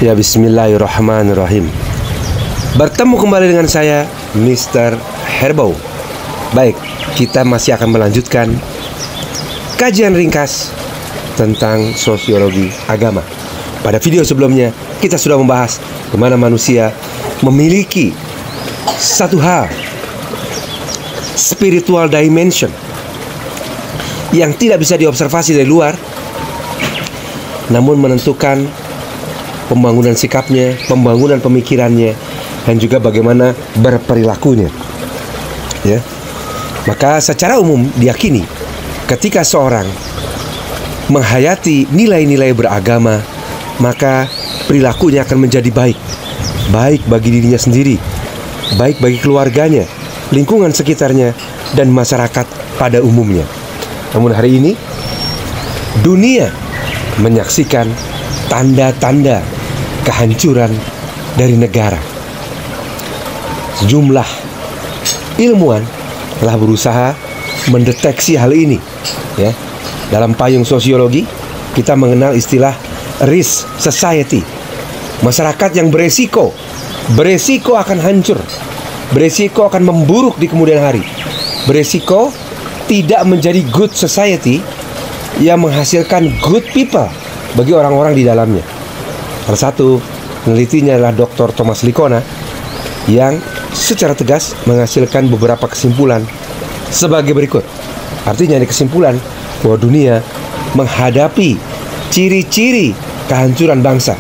Ya, bismillahirrahmanirrahim. Bertemu kembali dengan saya, Mr. Herbo. Baik, kita masih akan melanjutkan kajian ringkas tentang sosiologi agama. Pada video sebelumnya, kita sudah membahas bagaimana manusia memiliki satu hal, spiritual dimension, yang tidak bisa diobservasi dari luar, namun menentukan pembangunan sikapnya, pembangunan pemikirannya, dan juga bagaimana berperilakunya. Ya. Maka secara umum diyakini ketika seorang menghayati nilai-nilai beragama, maka perilakunya akan menjadi baik. Baik bagi dirinya sendiri, baik bagi keluarganya, lingkungan sekitarnya, dan masyarakat pada umumnya. Namun hari ini dunia menyaksikan tanda-tanda kehancuran dari negara. Sejumlah ilmuwan telah berusaha mendeteksi hal ini. Ya, dalam payung sosiologi kita mengenal istilah risk society. Masyarakat yang beresiko akan hancur, beresiko akan memburuk di kemudian hari, beresiko tidak menjadi good society yang menghasilkan good people bagi orang-orang di dalamnya. Salah satu penelitinya adalah Dr. Thomas Lickona yang secara tegas menghasilkan beberapa kesimpulan sebagai berikut. Artinya ini kesimpulan bahwa dunia menghadapi ciri-ciri kehancuran bangsa,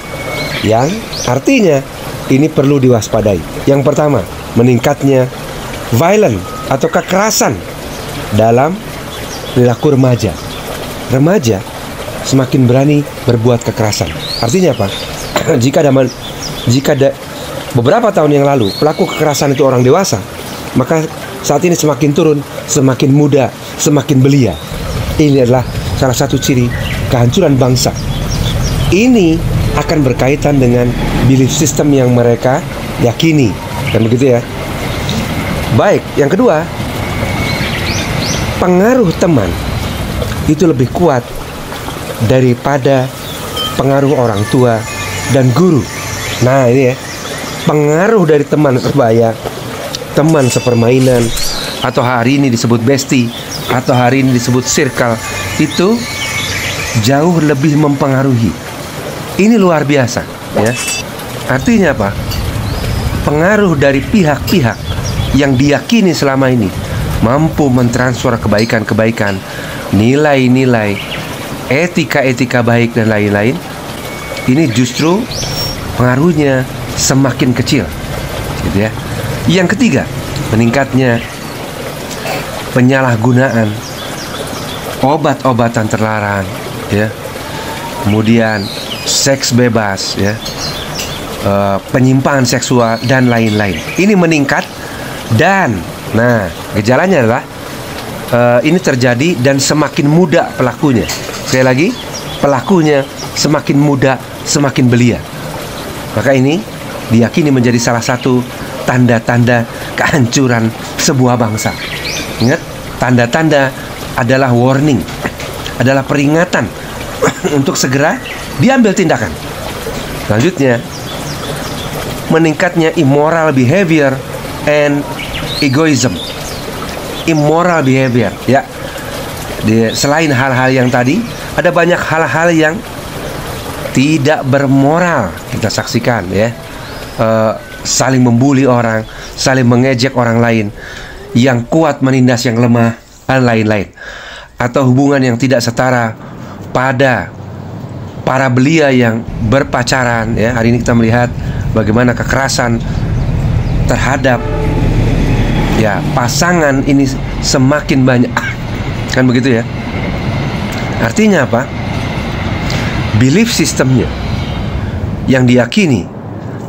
yang artinya ini perlu diwaspadai. Yang pertama, meningkatnya violent atau kekerasan dalam perilaku remaja. Remaja semakin berani berbuat kekerasan. Artinya apa? Jika beberapa tahun yang lalu pelaku kekerasan itu orang dewasa, maka saat ini semakin turun, semakin muda, semakin belia. Ini adalah salah satu ciri kehancuran bangsa. Ini akan berkaitan dengan belief system yang mereka yakini, kan begitu ya. Baik, yang kedua, pengaruh teman itu lebih kuat daripada pengaruh orang tua dan guru. Nah ini ya, pengaruh dari teman sebaya, teman sepermainan, atau hari ini disebut bestie, atau hari ini disebut circle, itu jauh lebih mempengaruhi. Ini luar biasa ya. Artinya apa? Pengaruh dari pihak-pihak yang diyakini selama ini mampu mentransfer kebaikan-kebaikan, nilai-nilai, etika-etika baik dan lain-lain, ini justru pengaruhnya semakin kecil, gitu ya. Yang ketiga, meningkatnya penyalahgunaan obat-obatan terlarang, ya. Kemudian seks bebas, ya, penyimpangan seksual dan lain-lain. Ini meningkat dan, nah, gejalanya adalah ini terjadi dan semakin muda pelakunya. Sekali lagi, pelakunya semakin muda, semakin belia. Maka ini diyakini menjadi salah satu tanda-tanda kehancuran sebuah bangsa. Ingat, tanda-tanda adalah warning, adalah peringatan untuk segera diambil tindakan. Selanjutnya, meningkatnya immoral behavior and egoism. Immoral behavior, ya. Selain hal-hal yang tadi, ada banyak hal-hal yang tidak bermoral kita saksikan, ya. Saling membuli orang, saling mengejek orang lain, yang kuat menindas yang lemah, dan lain-lain. Atau hubungan yang tidak setara pada para belia yang berpacaran, ya. Hari ini kita melihat bagaimana kekerasan terhadap, ya, pasangan ini semakin banyak. Kan begitu ya. Artinya apa? Belief sistemnya yang diyakini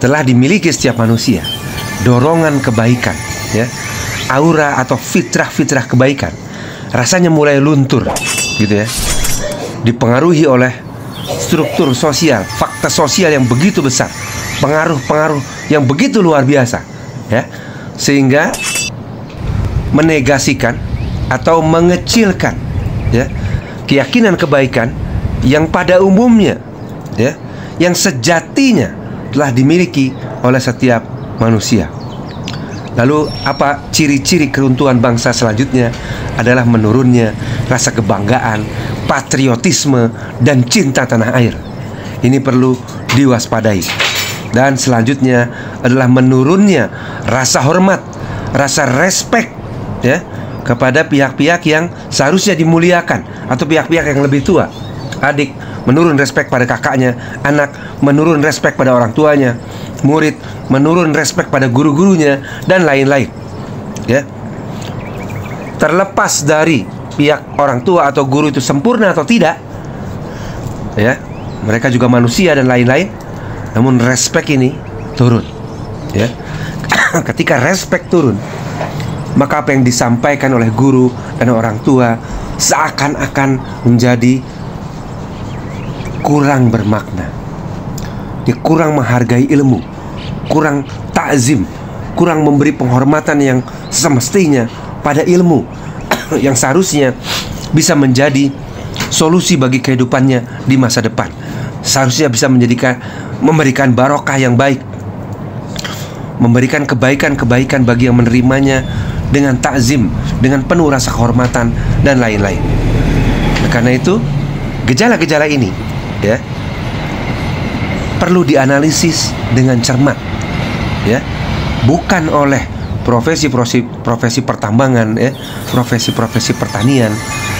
telah dimiliki setiap manusia, dorongan kebaikan, ya, aura atau fitrah-fitrah kebaikan, rasanya mulai luntur, gitu ya. Dipengaruhi oleh struktur sosial, fakta sosial yang begitu besar, pengaruh-pengaruh yang begitu luar biasa, ya, sehingga menegasikan atau mengecilkan, ya, keyakinan kebaikan yang pada umumnya, ya, yang sejatinya telah dimiliki oleh setiap manusia. Lalu apa ciri-ciri keruntuhan bangsa selanjutnya? Adalah menurunnya rasa kebanggaan, patriotisme, dan cinta tanah air. Ini perlu diwaspadai. Dan selanjutnya adalah menurunnya rasa hormat, rasa respek, ya, kepada pihak-pihak yang seharusnya dimuliakan, atau pihak-pihak yang lebih tua. Adik menurun respek pada kakaknya, anak menurun respek pada orang tuanya, murid menurun respek pada guru-gurunya, dan lain-lain. Ya. Terlepas dari pihak orang tua atau guru itu sempurna atau tidak, ya, mereka juga manusia dan lain-lain. Namun respek ini turun, ya. Ketika respek turun, maka apa yang disampaikan oleh guru dan orang tua seakan-akan menjadi kurang bermakna. Dia kurang menghargai ilmu, kurang takzim, kurang memberi penghormatan yang semestinya pada ilmu yang seharusnya bisa menjadi solusi bagi kehidupannya di masa depan. Seharusnya bisa memberikan barokah yang baik, memberikan kebaikan-kebaikan bagi yang menerimanya dengan takzim, dengan penuh rasa kehormatan, dan lain-lain. Karena itu, gejala-gejala ini, ya, perlu dianalisis dengan cermat, ya, bukan oleh profesi pertambangan, ya, profesi pertanian,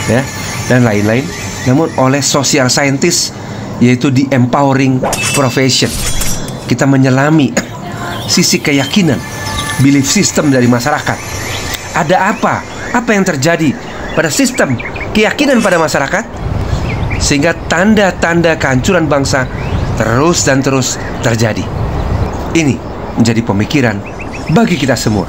ya, dan lain-lain, namun oleh social scientist, yaitu di empowering profession. Kita menyelami sisi keyakinan, belief system dari masyarakat. Ada apa? Apa yang terjadi pada sistem keyakinan pada masyarakat, sehingga tanda-tanda kehancuran bangsa terus dan terus terjadi. Ini menjadi pemikiran bagi kita semua.